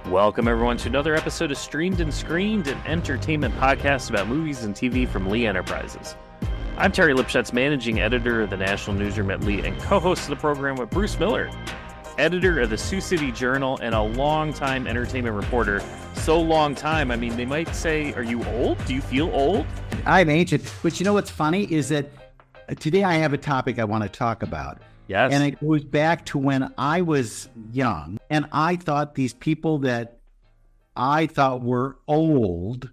Welcome, everyone, to another episode of Streamed and Screened, an entertainment podcast about movies and TV from Lee Enterprises. I'm Terry Lipschutz, managing editor of the National Newsroom at Lee and co-host of the program with Bruce Miller, editor of the Sioux City Journal and a longtime entertainment reporter. So long time, I mean, they might say, are you old? Do you feel old? I'm ancient. But you know what's funny is that today I have a topic I want to talk about. Yes. And it goes back to when I was young, and I thought these people that I thought were old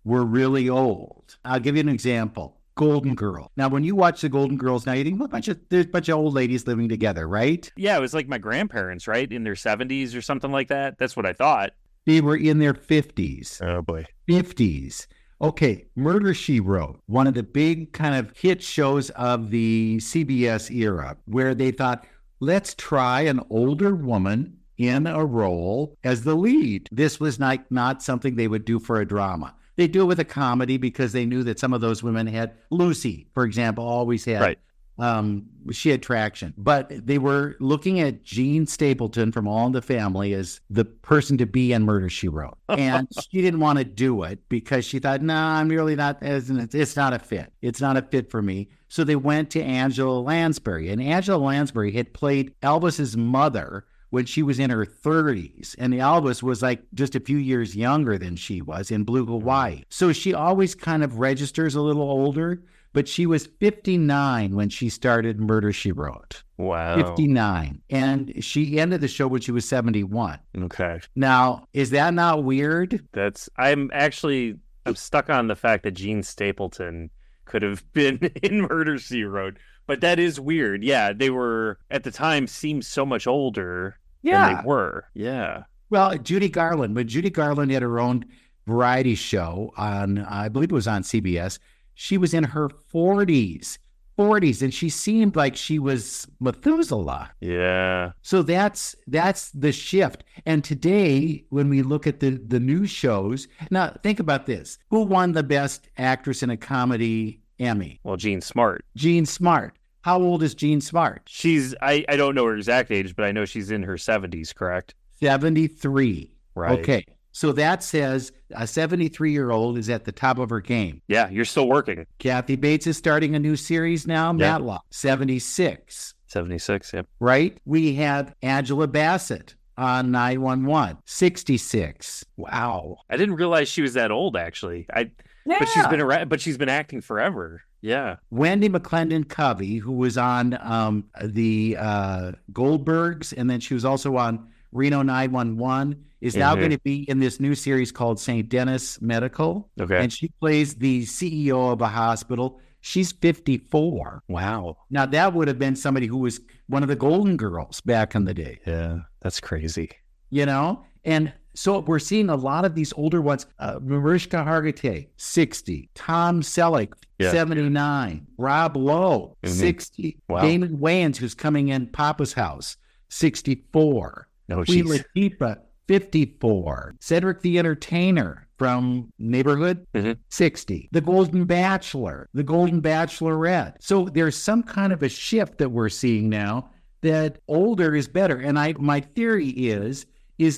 were really old. I'll give you an example. Golden Girl. Now, when you watch the Golden Girls now, you think, well, there's a bunch of old ladies living together, right? Yeah, it was like my grandparents, right? In their 70s or something like that. That's what I thought. They were in their 50s. Oh, boy. 50s. Okay, Murder, She Wrote, one of the big kind of hit shows of the CBS era, where they thought, let's try an older woman in a role as the lead. This was not something they would do for a drama. They do it with a comedy because they knew that some of those women had, Lucy, for example, always had, right. She had traction. But they were looking at Jean Stapleton from All in the Family as the person to be in Murder, She Wrote. And she didn't want to do it because she thought, I'm really not, it's not a fit. It's not a fit for me. So they went to Angela Lansbury. And Angela Lansbury had played Elvis's mother when she was in her 30s. And Elvis was like just a few years younger than she was in Blue Hawaii. So she always kind of registers a little older. But she was 59 when she started Murder, She Wrote. Wow. 59. And she ended the show when she was 71. Okay. Now, is that not weird? I'm stuck on the fact that Jean Stapleton could have been in Murder, She Wrote. But that is weird. Yeah, they were, at the time, seemed so much older than they were. Yeah. Well, Judy Garland, when Judy Garland had her own variety show on, I believe it was on CBS, she was in her 40s, and she seemed like she was Methuselah. Yeah. So that's the shift. And today, when we look at the new shows, now think about this. Who won the Best Actress in a Comedy Emmy? Well, Jean Smart. Jean Smart. How old is Jean Smart? She's, I don't know her exact age, but I know she's in her 70s, correct? 73. Right. Okay. So that says a 73-year-old is at the top of her game. Yeah, you're still working. Kathy Bates is starting a new series now, Matlock, 76. 76, yep. Right? We have Angela Bassett on 911, 66. Wow. I didn't realize she was that old, actually. Yeah. But she's been acting forever. Yeah. Wendy McClendon-Covey, who was on the Goldbergs, and then she was also on Reno 911, is now going to be in this new series called St. Denis Medical. Okay. And she plays the CEO of a hospital. She's 54. Wow. Now, that would have been somebody who was one of the Golden Girls back in the day. Yeah, that's crazy. You know? And so we're seeing a lot of these older ones. Mariska Hargitay, 60. Tom Selleck, 79. Rob Lowe, 60. Wow. Damon Wayans, who's coming in Papa's House, 64. Queen Latifah, 54. Cedric the Entertainer from Neighborhood, 60. The Golden Bachelor, the Golden Bachelorette. So there's some kind of a shift that we're seeing now that older is better. And my theory is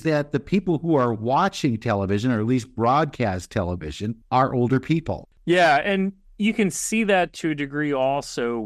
that the people who are watching television, or at least broadcast television, are older people. Yeah, and you can see that to a degree also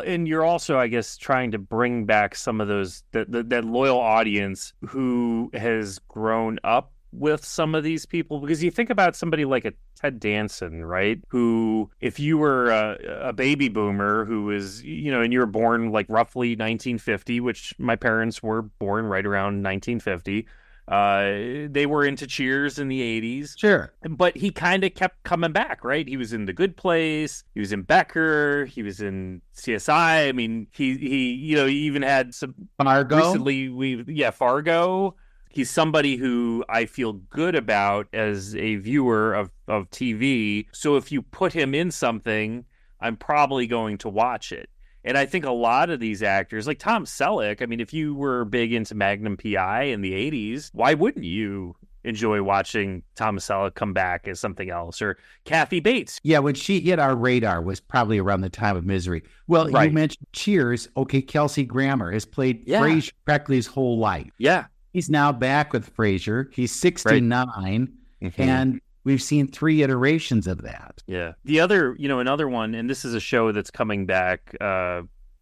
and you're also, I guess, trying to bring back some of those, that loyal audience who has grown up with some of these people. Because you think about somebody like a Ted Danson, right? Who, if you were a baby boomer who was, and you were born like roughly 1950, which my parents were born right around 1950, they were into Cheers in the 80s. Sure. But he kind of kept coming back, right? He was in The Good Place. He was in Becker. He was in CSI. I mean, he even had some Fargo. Recently, Fargo. He's somebody who I feel good about as a viewer of TV. So if you put him in something, I'm probably going to watch it. And I think a lot of these actors, like Tom Selleck, I mean, if you were big into Magnum P.I. in the 80s, why wouldn't you enjoy watching Thomas Selleck come back as something else? Or Kathy Bates. Yeah, when she hit our radar was probably around the time of Misery. Well, right. You mentioned Cheers. Okay, Kelsey Grammer has played Frasier practically his whole life. Yeah. He's now back with Frasier. He's Right. 69, Hmm. and we've seen 3 iterations of that. Yeah. The other, another one, and this is a show that's coming back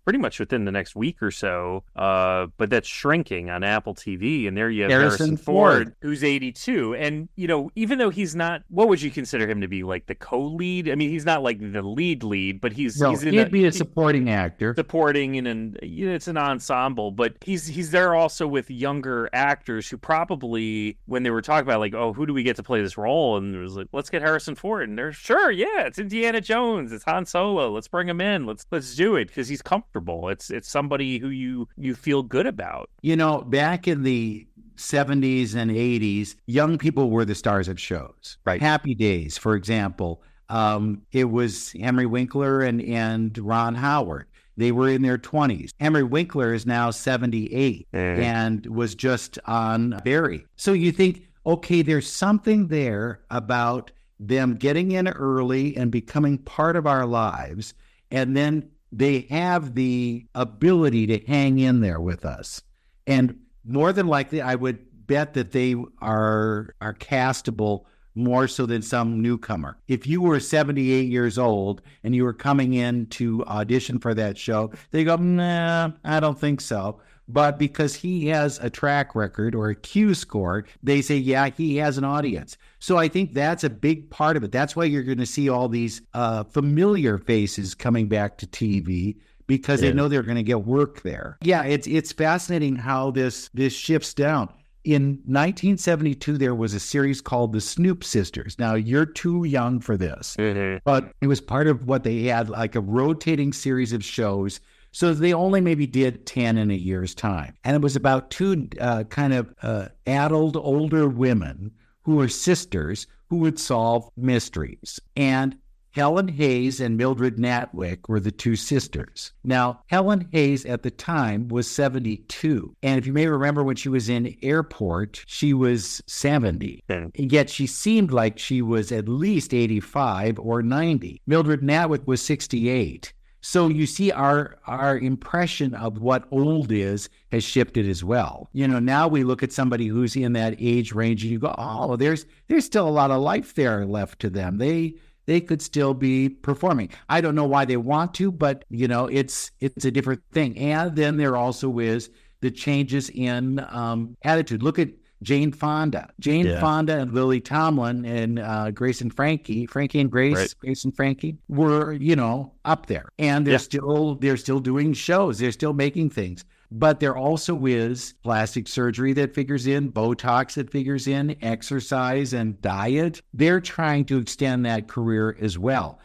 pretty much within the next week or so, but that's Shrinking on Apple TV. And there you have Harrison Harrison Ford. Ford, who's 82. And, even though he's not, what would you consider him to be, like the co-lead? I mean, he's not like the lead, but No, he's in he'd be a supporting actor. supporting and it's an ensemble, but he's there also with younger actors who probably, when they were talking about like, oh, who do we get to play this role, and it was like, let's get Harrison Ford, and they're sure, yeah, it's Indiana Jones, it's Han Solo, let's bring him in, let's do it, because he's comfortable. It's somebody who you feel good about. Back in the 70s and 80s, young people were the stars of shows. Right. Happy Days, for example. It was Henry Winkler and Ron Howard. They were in their 20s. Henry Winkler is now 78 and was just on Barry. So you think, okay, there's something there about them getting in early and becoming part of our lives. And then they have the ability to hang in there with us. And more than likely, I would bet that they are castable more so than some newcomer. If you were 78 years old and you were coming in to audition for that show, they go, nah, I don't think so. But because he has a track record or a Q score, they say, yeah, he has an audience. So I think that's a big part of it. That's why you're going to see all these familiar faces coming back to TV, because they know they're going to get work there. Yeah, it's fascinating how this shifts down. In 1972, there was a series called The Snoop Sisters. Now, you're too young for this, but it was part of what they had, like a rotating series of shows. So they only maybe did 10 in a year's time. And it was about two kind of addled older women who were sisters who would solve mysteries. And Helen Hayes and Mildred Natwick were the two sisters. Now, Helen Hayes at the time was 72. And if you may remember, when she was in Airport, she was 70. And yet she seemed like she was at least 85 or 90. Mildred Natwick was 68. So you see our impression of what old is has shifted as well. Now we look at somebody who's in that age range and you go, oh, there's still a lot of life there left to them. They could still be performing. I don't know why they want to, but it's a different thing. And then there also is the changes in attitude. Look at Jane Fonda. Fonda and Lily Tomlin and Grace and Frankie and Grace, right. Grace and Frankie were, up there. And they're still doing shows. They're still making things. But there also is plastic surgery that figures in, Botox that figures in, exercise and diet. They're trying to extend that career as well.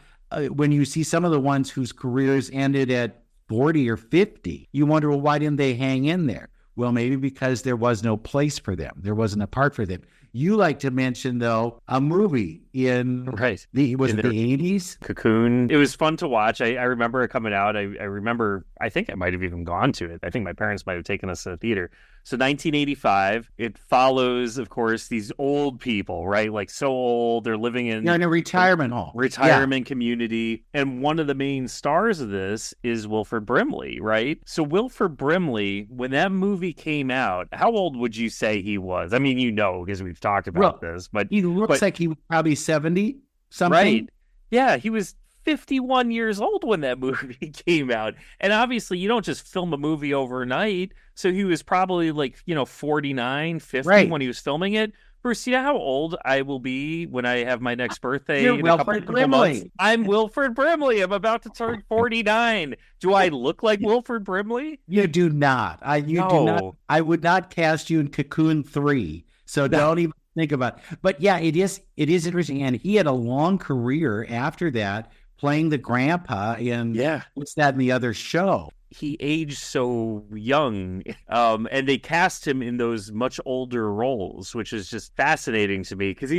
When you see some of the ones whose careers ended at 40 or 50, you wonder, well, why didn't they hang in there? Well, maybe because there was no place for them. There wasn't a part for them. You like to mention, though, a movie in the 80s? Cocoon. It was fun to watch. I remember it coming out. I think I might have even gone to it. I think my parents might have taken us to the theater. So 1985, it follows, of course, these old people, right? Like so old, they're living in a retirement home. Retirement community. And one of the main stars of this is Wilford Brimley, right? So Wilford Brimley, when that movie came out, how old would you say he was? I mean, because we've talked about this, but he looks like he was probably 70 something. Right. Yeah, he was 51 years old when that movie came out. And obviously you don't just film a movie overnight. So he was probably 49, 50 when he was filming it. Bruce, you know how old I will be when I have my next birthday? You're Wilford Brimley. I'm Wilford Brimley. I'm about to turn 49. Do I look like Wilford Brimley? You do not. Do not. I would not cast you in Cocoon 3. So don't even think about it. But yeah, it is interesting. And he had a long career after that, playing the grandpa in what's that in the other show. He aged so young, and they cast him in those much older roles, which is just fascinating to me because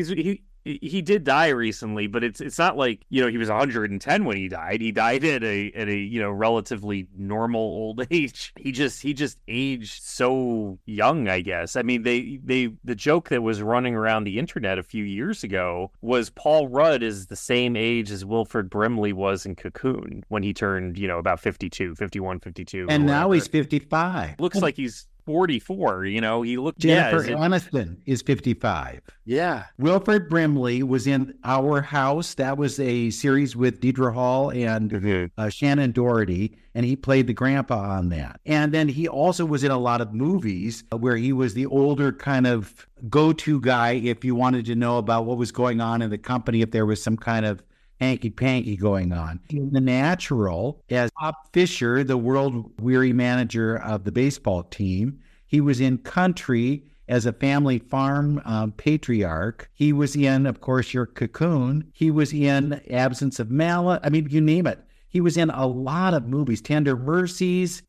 he did die recently, but it's not like he was 110 when he died. He died at a relatively normal old age. He just aged so young, I guess. I mean, the joke that was running around the internet a few years ago was Paul Rudd is the same age as Wilford Brimley was in Cocoon when he turned about 52, 51, 52. And now he's 55. Looks like he's 44. He looked, Jennifer Aniston is 55. Yeah. Wilford Brimley was in Our House. That was a series with Deidre Hall and Shannon Doherty, and he played the grandpa on that. And then he also was in a lot of movies where he was the older kind of go-to guy if you wanted to know about what was going on in the company, if there was some kind of hanky-panky going on. In The Natural, as Bob Fisher, the world-weary manager of the baseball team, he was in Country as a family farm patriarch. He was in, of course, your Cocoon. He was in Absence of Malice. I mean, you name it. He was in a lot of movies. Tender Mercies.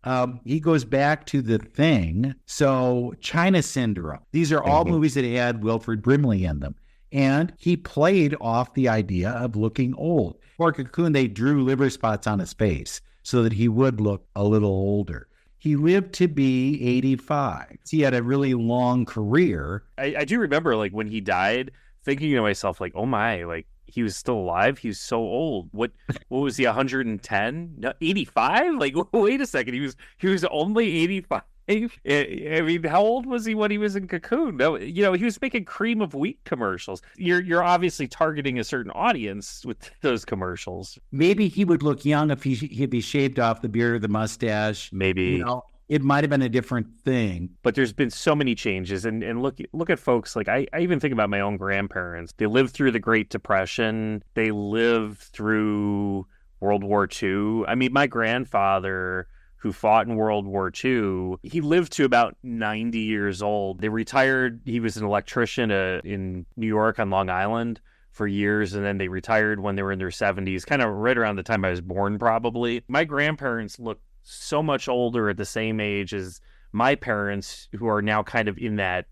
He goes back to The Thing. So China Syndrome. These are all movies that had Wilford Brimley in them. And he played off the idea of looking old. For Cocoon, they drew liver spots on his face so that he would look a little older. He lived to be 85. He had a really long career. I do remember, like, when he died, thinking to myself, like, oh my, like, he was still alive. He was so old. What was he, 110? No, 85? Like, wait a second. He was only 85. I mean, how old was he when he was in Cocoon? No, he was making cream of wheat commercials. You're obviously targeting a certain audience with those commercials. Maybe he would look young if he shaved off the beard or the mustache. Maybe. It might have been a different thing. But there's been so many changes. And look at folks, like I even think about my own grandparents. They lived through the Great Depression. They lived through World War II. I mean, my grandfather, who fought in World War II, he lived to about 90 years old. They retired. He was an electrician in New York on Long Island for years, and then they retired when they were in their 70s, kind of right around the time I was born, probably. My grandparents looked so much older at the same age as my parents, who are now kind of in that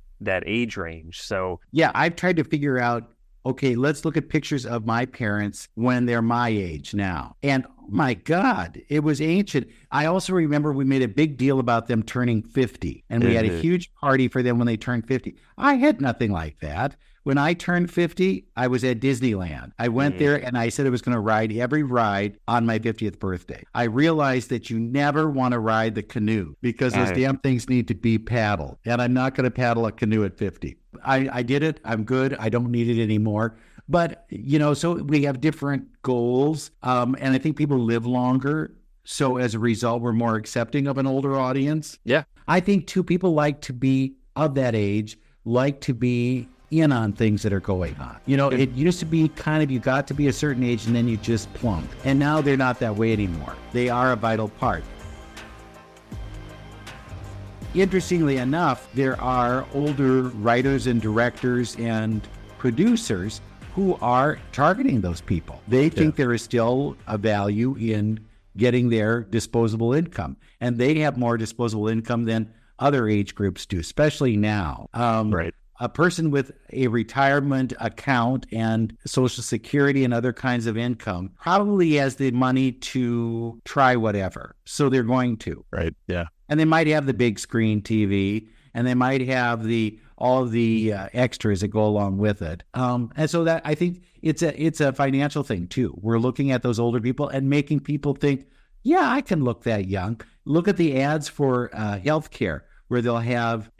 age range. So yeah, I've tried to figure out, okay, let's look at pictures of my parents when they're my age now. And oh my God, it was ancient. I also remember we made a big deal about them turning 50, and we had a huge party for them when they turned 50. I had nothing like that. When I turned 50, I was at Disneyland. I went there and I said I was going to ride every ride on my 50th birthday. I realized that you never want to ride the canoe because those damn things need to be paddled. And I'm not going to paddle a canoe at 50. I did it. I'm good. I don't need it anymore. But, so we have different goals. And I think people live longer. So as a result, we're more accepting of an older audience. Yeah. I think, too, people like to be of that age, like to be in on things that are going on. It used to be kind of, you got to be a certain age and then you just plunked. And now they're not that way anymore. They are a vital part. Interestingly enough, there are older writers and directors and producers who are targeting those people. They think there is still a value in getting their disposable income. And they have more disposable income than other age groups do, especially now. Right. A person with a retirement account and Social Security and other kinds of income probably has the money to try whatever. So they're going to. Right. Yeah. And they might have the big screen TV, and they might have all of the extras that go along with it. And so that, I think it's a financial thing too. We're looking at those older people and making people think, yeah, I can look that young. Look at the ads for healthcare, where they'll have,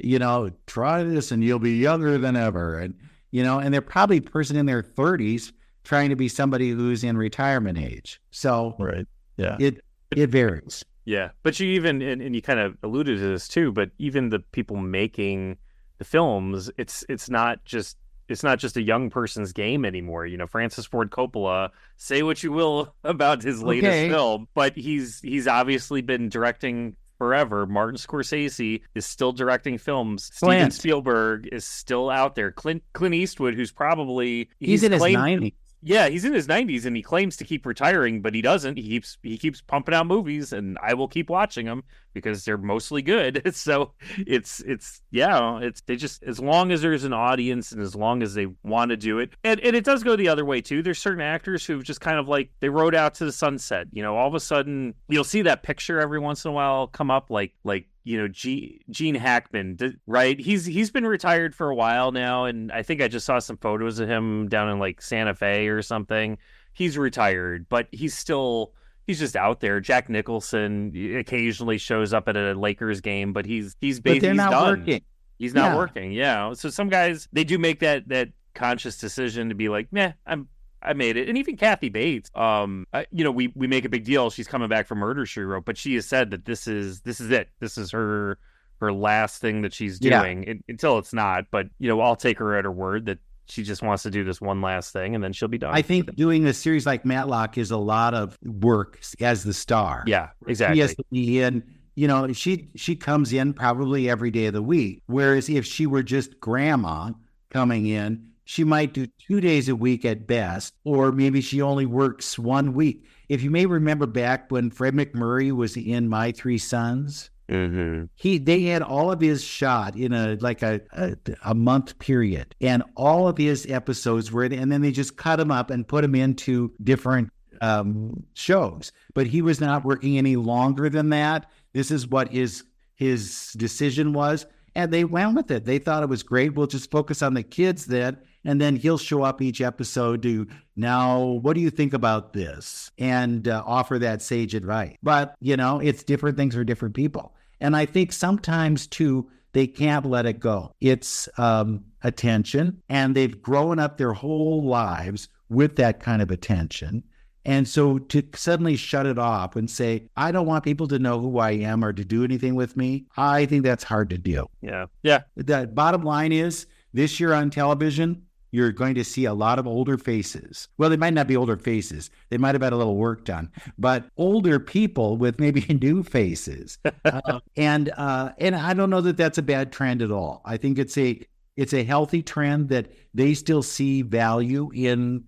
try this and you'll be younger than ever. And, and they're probably a person in their 30s trying to be somebody who's in retirement age. So right. Yeah. It varies. Yeah. But you even, and you kind of alluded to this too, but even the people making the films, it's not just a young person's game anymore. Francis Ford Coppola, say what you will about his latest film, but he's obviously been directing forever. Martin Scorsese is still directing films. Steven Spielberg is still out there. Clint Eastwood, who's probably he's in his 90s. Yeah, he's in his 90s and he claims to keep retiring, but he doesn't. He keeps pumping out movies, and I will keep watching them because they're mostly good. So it's they just, as long as there's an audience and as long as they want to do it, and it does go the other way too. There's certain actors who've just kind of like, they rode out to the sunset. All of a sudden you'll see that picture every once in a while come up, like Gene Hackman, right? He's been retired for a while now, and I think I just saw some photos of him down in like Santa Fe or something. He's retired, but he's still he's just out there. Jack Nicholson occasionally shows up at a Lakers game, but he's But they're he's not done. working. He's not Yeah. working. Yeah. So some guys, they do make that conscious decision to be like, "Meh, I made it." And even Kathy Bates, we make a big deal. She's coming back from Murder, She Wrote, but she has said that this is it. This is her last thing that she's doing until it's not. But I'll take her at her word that she just wants to do this one last thing, and then she'll be done. I think doing a series like Matlock is a lot of work as the star. Yeah, exactly. She has to be in. She comes in probably every day of the week. Whereas if she were just grandma coming in, she might do 2 days a week at best, or maybe she only works 1 week. If you may remember back when Fred McMurray was in My Three Sons, they had all of his shot in a month period, and all of his episodes were, and then they just cut him up and put him into different shows. But he was not working any longer than that. This is what his decision was, and they went with it. They thought it was great. We'll just focus on the kids then, and then he'll show up each episode to, now, what do you think about this? And offer that sage advice. But, it's different things for different people. And I think sometimes, too, they can't let it go. It's attention, and they've grown up their whole lives with that kind of attention. And so to suddenly shut it off and say, I don't want people to know who I am or to do anything with me, I think that's hard to do. Yeah. Yeah. The bottom line is, this year on television, you're going to see a lot of older faces. Well, they might not be older faces. They might have had a little work done, but older people with maybe new faces. And I don't know that that's a bad trend at all. I think it's a healthy trend that they still see value in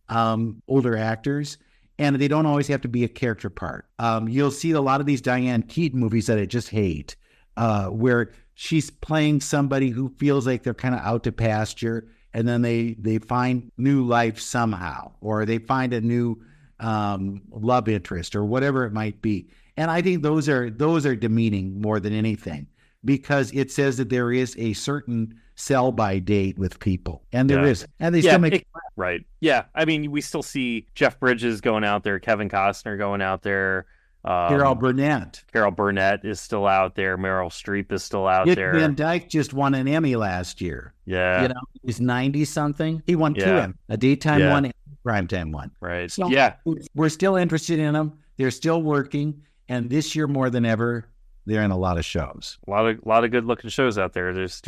older actors. And they don't always have to be a character part. You'll see a lot of these Diane Keaton movies that I just hate, where she's playing somebody who feels like they're kind of out to pasture, and then they find new life somehow, or they find a new love interest, or whatever it might be. And I think those are demeaning more than anything, because it says that there is a certain sell-by date with people, and there is, and they still make it. Right. Yeah. I mean, we still see Jeff Bridges going out there, Kevin Costner going out there. Carol Burnett is still out there. Meryl Streep is still out there. Van Dyke just won an Emmy last year. Yeah. He's 90-something. He won 2 Emmys, a daytime one and a primetime one. Right. So yeah. We're still interested in them. They're still working. And this year more than ever, they're in a lot of shows. A lot of good looking shows out there. There's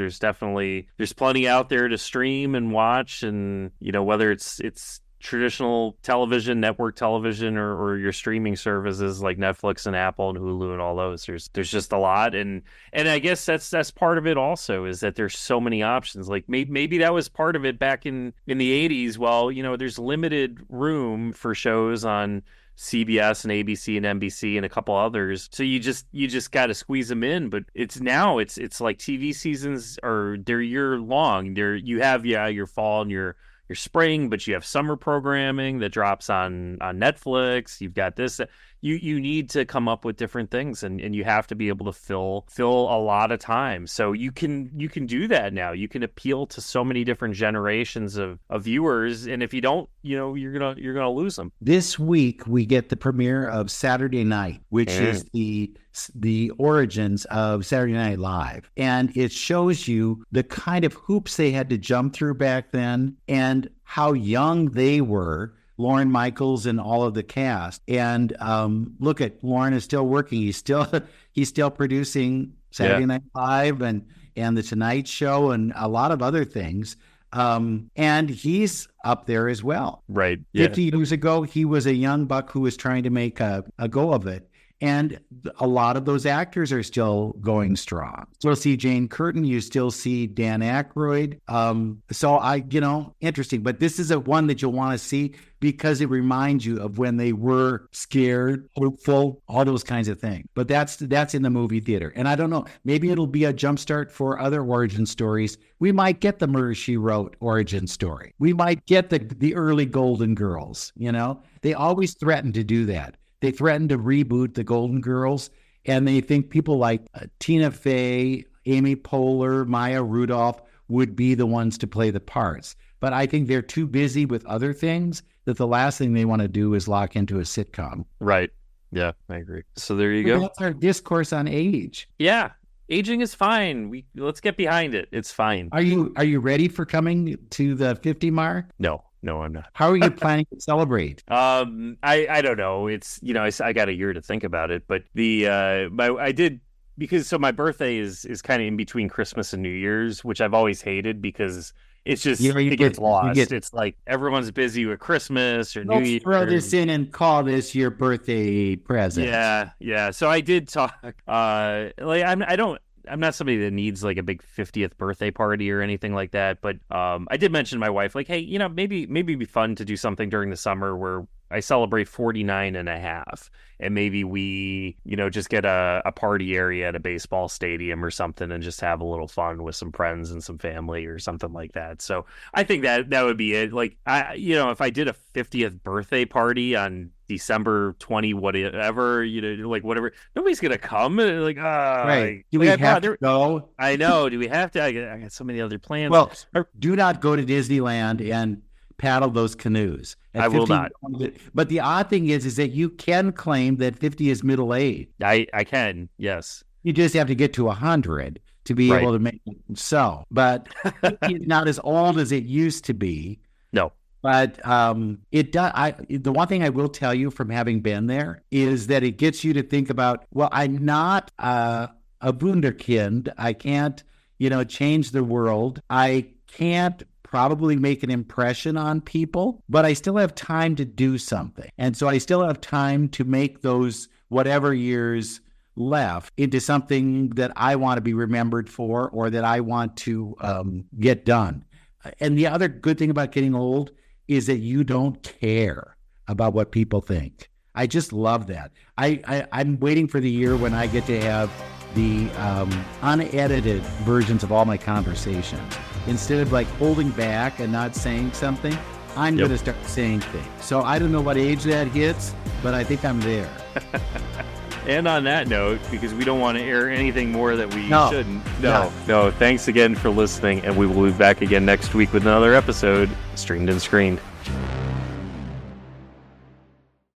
plenty out there to stream and watch, and whether it's traditional television, network television, or your streaming services like Netflix and Apple and Hulu and all those. There's just a lot, and I guess that's part of it also, is that there's so many options. Like maybe that was part of it back in the 80s. Well, there's limited room for shows on CBS and ABC and NBC and a couple others, so you just got to squeeze them in. But it's like TV seasons they're year long. You have your fall and your spring, but you have summer programming that drops on Netflix. You've got this. You need to come up with different things, and you have to be able to fill a lot of time. So you can do that now. You can appeal to so many different generations of viewers, and if you don't, you're gonna lose them. This week we get the premiere of Saturday Night, which is the origins of Saturday Night Live, and it shows you the kind of hoops they had to jump through back then, and how young they were. Lorne Michaels and all of the cast. And look at Lorne is still working. He's still producing Saturday Night Live and The Tonight Show and a lot of other things. And he's up there as well. Right. 50 years ago, he was a young buck who was trying to make a go of it. And a lot of those actors are still going strong. Still see Jane Curtin. You still see Dan Aykroyd. So interesting. But this is one that you'll want to see, because it reminds you of when they were scared, hopeful, all those kinds of things. But that's in the movie theater. And I don't know, maybe it'll be a jumpstart for other origin stories. We might get the Murder, She Wrote origin story. We might get the early Golden Girls. They always threaten to do that. They threatened to reboot the Golden Girls, and they think people like Tina Fey, Amy Poehler, Maya Rudolph would be the ones to play the parts. But I think they're too busy with other things that the last thing they want to do is lock into a sitcom. Right. Yeah, I agree. So there you But go. that's our discourse on age. Yeah, aging is fine. Let's get behind it. It's fine. Are you ready for coming to the 50 mark? No, I'm not. How are you planning to celebrate? I don't know. It's I got a year to think about it, but I did because so my birthday is kind of in between Christmas and New Year's, which I've always hated because it's just it gets lost. It's like everyone's busy with Christmas or New Year's. Throw this in and call this your birthday present. Yeah. So I did talk. I'm not somebody that needs like a big 50th birthday party or anything like that. But I did mention to my wife, like, hey, maybe it'd be fun to do something during the summer where I celebrate 49 and a half. And maybe we, just get a party area at a baseball stadium or something and just have a little fun with some friends and some family or something like that. So I think that would be it. Like, if I did a 50th birthday party on December 20, whatever, like whatever, nobody's going to come. Like, right. Do we have to go? I know. Do we have to? I got so many other plans. Well, do not go to Disneyland and paddle those canoes. I will not. But the odd thing is that you can claim that 50 is middle age. I can, yes. You just have to get to 100 to be able to make it so. But 50 is not as old as it used to be. No. But it does. The one thing I will tell you from having been there is that it gets you to think about, well, I'm not a wunderkind. I can't, change the world. I can't probably make an impression on people, but I still have time to do something. And so I still have time to make those whatever years left into something that I want to be remembered for or that I want to get done. And the other good thing about getting old is that you don't care about what people think. I just love that. I'm waiting for the year when I get to have the unedited versions of all my conversations. Instead of like holding back and not saying something, I'm going to start saying things. So I don't know what age that hits, but I think I'm there. And on that note, because we don't want to air anything more that we shouldn't. No. Thanks again for listening, and we will be back again next week with another episode, Streamed and Screened.